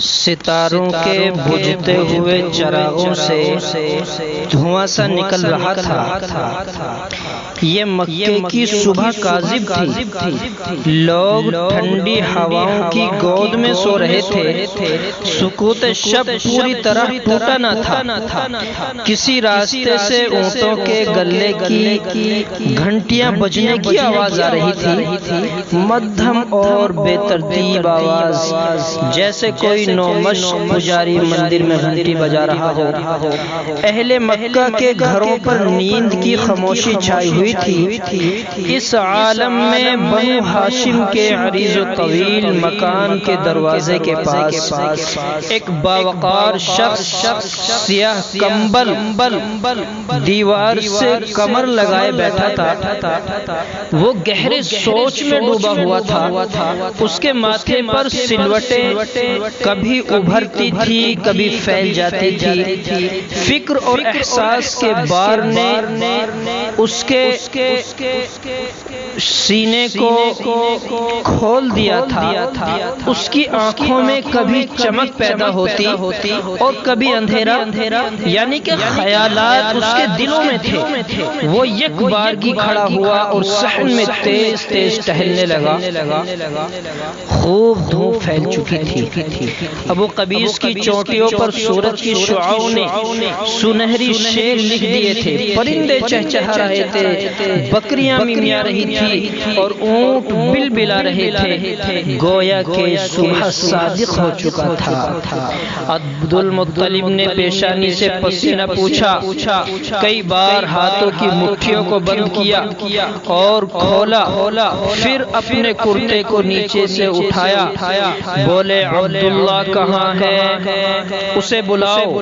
ستاروں کے بجھتے ہوئے چراغوں سے دھواں سا نکل رہا تھا۔ یہ مکے کی صبح کاذب تھی، لوگ ٹھنڈی ہواؤں کی گود میں سو رہے تھے، سکوت شب پوری طرح ٹوٹا نہ تھا۔ کسی راستے سے اونٹوں کے گلے کی گھنٹیاں بجنے کی آواز آ رہی تھی، مدھم اور بے ترتیب آواز، جیسے کوئی نومشق پجاری مندر میں گھنٹی بجا رہا ہو۔ اہل مکہ کے گھروں پر نیند کی خاموشی چھائی ہوئی تھی۔ اس عالم میں بنو ہاشم کے عریض و طویل مکان کے دروازے کے پاس ایک باوقار شخص سیاہ کمبل دیوار سے کمر لگائے بیٹھا تھا۔ وہ گہرے سوچ میں ڈوبا ہوا تھا۔ اس کے ماتھے پر سلوٹیں کبھی ابھرتی تھی، کبھی پھیل جاتی تھی۔ فکر اور احساس کے بار نے اس کے سینے کو کھول دیا تھا۔ اس کی آنکھوں میں کبھی چمک پیدا ہوتی اور کبھی اندھیرا، یعنی کہ خیالات اس کے دلوں میں تھے۔ وہ یک بارگی کھڑا ہوا اور صحن میں تیز تیز ٹہلنے لگا۔ خوب دھوپ پھیل چکی تھی۔ ابو قبیس کی چوٹیوں پر سورج کی شعاعوں نے سنہری شعر لکھ دیے تھے، پرندے چہچہا رہے تھے، بکریاں ممیا رہی تھی اور اونٹ بلبلا رہے تھے، گویا کہ صبح صادق ہو چکا تھا۔ عبد المطلب نے پیشانی سے پسینہ پوچھا، کئی بار ہاتھوں کی مٹھیوں کو بند کیا اور کھولا، پھر اپنے کرتے کو نیچے سے اٹھایا، بولے عبداللہ کہاں ہے؟ اسے بلاؤ،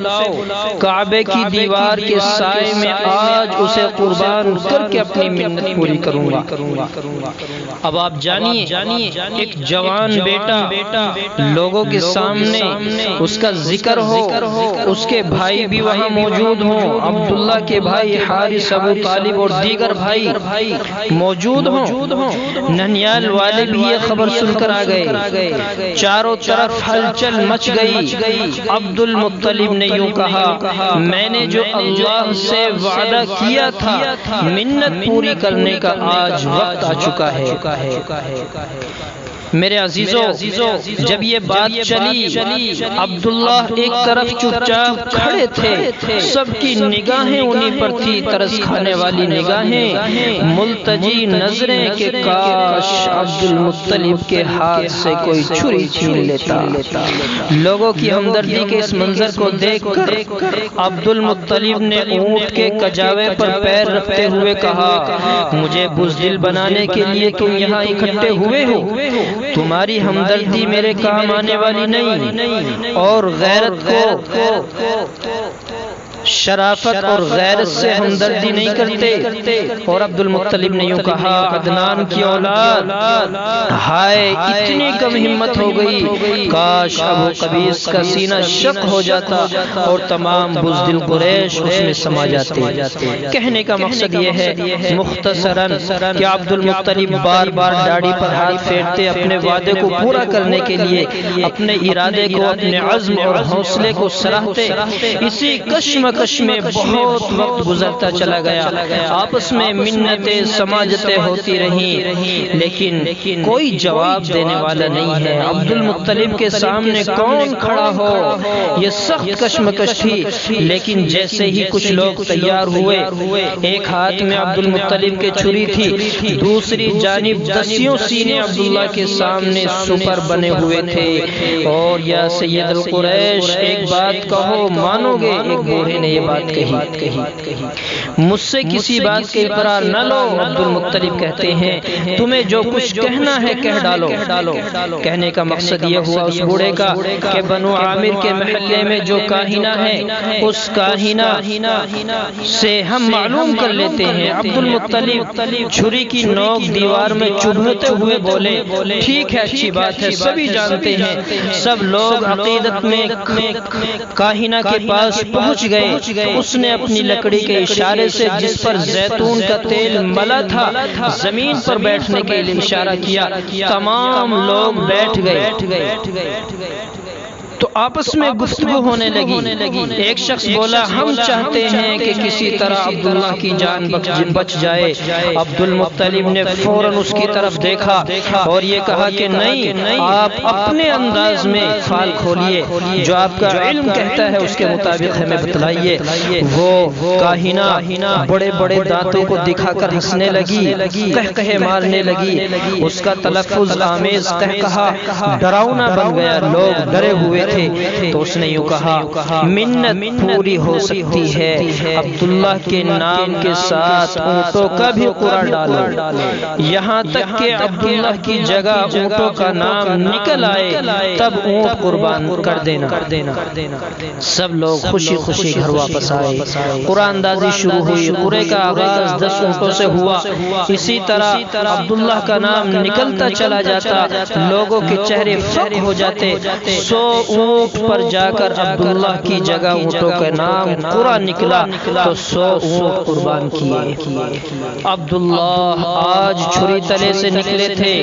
کعبے کی دیوار کے سائے میں آج اسے قربان کر کے اپنی منت پوری کروں گا۔ اب آپ جانیے، ایک جوان بیٹا لوگوں کے سامنے اس کا ذکر ہو، اس کے بھائی بھی وہاں موجود ہوں، عبداللہ کے بھائی حارث، ابو طالب اور دیگر بھائی موجود ہوں۔ ننیال والے بھی یہ خبر سن کر آ گئے، چاروں طرف ہلچل مچ گئی۔ عبد المطلب نے یوں کہا، میں نے جو اللہ سے وعدہ کیا تھا منت پوری کرنے کا آج وقت آ چکا ہے۔ میرے عزیزو، جب یہ بات چلی، عبداللہ ایک طرف چپ چاپ کھڑے تھے، سب کی نگاہیں انہی پر تھی، ترس کھانے والی نگاہیں، ملتجی نظریں کہ کاش عبد المطلب کے ہاتھ سے کوئی چھری چھین لیتا۔ لوگوں کی ہمدردی کے اس منظر کو دیکھ کر عبد المطلب نے اونٹ کے کجاوے پر پیر رکھتے ہوئے کہا، مجھے بزدل بنانے کے لیے تم یہاں اکٹھے ہوئے ہو، تمہاری ہمدردی میرے کام آنے والی نہیں، اور غیرت کو شرافت اور غیرت سے ہمدردی نہیں کرتے۔ اور عبد المطلب نے یوں کہا، عدنان کی اولاد، ہائے اتنی کم ہمت ہو گئی، کاش ابو قبیس کا سینہ شق ہو جاتا اور تمام بزدل قریش اس میں سما جاتے۔ کہنے کا مقصد یہ ہے مختصراً کہ عبد المطلب بار بار داڑھی پر ہاتھ پھیرتے، اپنے وعدے کو پورا کرنے کے لیے اپنے ارادے کو، اپنے عزم اور حوصلے کو سراہتے۔ اسی کشمکش میں بہت وقت گزرتا چلا گیا، آپس میں منتیں سماجتیں ہوتی رہیں، لیکن کوئی جواب دینے والا نہیں ہے۔ عبد المطلب کے سامنے کون کھڑا ہو؟ یہ سخت کشمکش تھی، لیکن جیسے ہی کچھ لوگ تیار ہوئے، ایک ہاتھ میں عبد المطلب کے چھری تھی، دوسری جانب دسیوں سینے عبداللہ کے سامنے سپر بنے ہوئے تھے، اور یا سید القریش ایک بات کہو مانو گے؟ ایک بوڑھے نے یہ بات کہی، مجھ سے کسی بات کے اقرار نہ لو۔ عبد المطلب کہتے ہیں، تمہیں جو کچھ کہنا ہے کہہ ڈالو۔ کہنے کا مقصد یہ ہوا اس بوڑھے کا کہ بنو عامر کے محلے میں جو کاہنہ ہے، اس کاہنہ سے ہم معلوم کر لیتے ہیں۔ عبد المطلب چھری کی نوک دیوار میں چبھتے ہوئے بولے، ٹھیک ہے، اچھی بات ہے، سبھی جانتے ہیں۔ سب لوگ عقیدت میں کاہنہ کے پاس پہنچ گئے۔ اس نے اپنی لکڑی کے اشارے سے جس پر زیتون کا تیل ملا تھا زمین پر بیٹھنے کے لیے اشارہ کیا، تمام لوگ بیٹھ گئے۔ تو آپس میں گفتگو ہونے لگی۔ ایک شخص بولا ہم چاہتے ہیں کہ کسی طرح عبداللہ کی جان بچ جائے۔ عبد المطلب نے فوراً اس کی طرف دیکھا اور یہ کہا کہ نہیں، آپ اپنے انداز میں فال کھولیے، جو آپ کا علم کہتا ہے اس کے مطابق ہمیں بتلائیے۔ وہ کاہنہ بڑے بڑے دانتوں کو دکھا کر ہنسنے لگی، قہقہے مارنے لگی۔ اس کا تلفظ آمیز قہقہا ڈراؤنا بن گیا، لوگ ڈرے ہوئے تھے۔ تو اس نے یوں کہا منت پوری ہو سکتی ہے، عبداللہ کے نام کے ساتھ اونٹوں کا بھی قرعہ ڈالو، یہاں تک کہ عبداللہ کی جگہ اونٹوں کا نام نکل آئے تب اونٹ قربان کر دینا۔ سب لوگ خوشی خوشی گھر واپس آئے۔ قرعہ اندازی شروع ہوئی۔ قرعے کا آغاز 10 اونٹوں سے ہوا۔ اسی طرح عبداللہ کا نام نکلتا چلا جاتا، لوگوں کے چہرے فق ہو جاتے۔ 100 اونٹ پر جا کر عبداللہ کی جگہ اونٹوں کا نام قرعہ نکلا تو 100 اونٹ قربان کیے۔ عبداللہ آج چھری تلے سے نکلے تھے،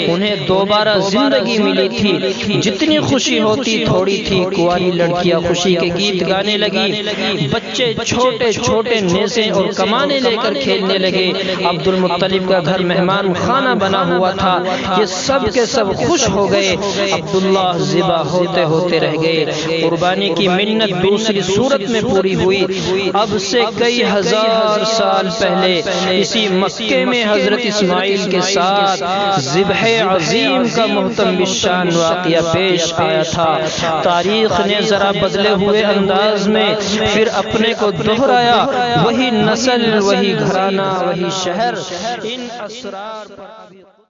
انہیں دوبارہ زندگی ملی تھی۔ جتنی خوشی ہوتی تھوڑی تھی۔ کنواری لڑکیاں خوشی کے گیت گانے لگی، بچے چھوٹے چھوٹے نیزے اور کمانے لے کر کھیلنے لگے۔ عبد المطلب کا گھر مہمان خانہ بنا ہوا تھا، یہ سب کے سب خوش ہو گئے۔ عبداللہ ذبح ہوتے ہوتے رہ گئے۔ قربانی کی منت دوسری صورت میں پوری ہوئی۔ اب سے کئی ہزار سال پہلے اسی مکے میں حضرت اسماعیل کے ساتھ ذبح عظیم کا محتم بالشان واقعہ پیش آیا تھا۔ تاریخ نے ذرا بدلے ہوئے انداز میں پھر اپنے کو دہرایا، وہی نسل، وہی گھرانہ، وہی شہر، ان اسرار پر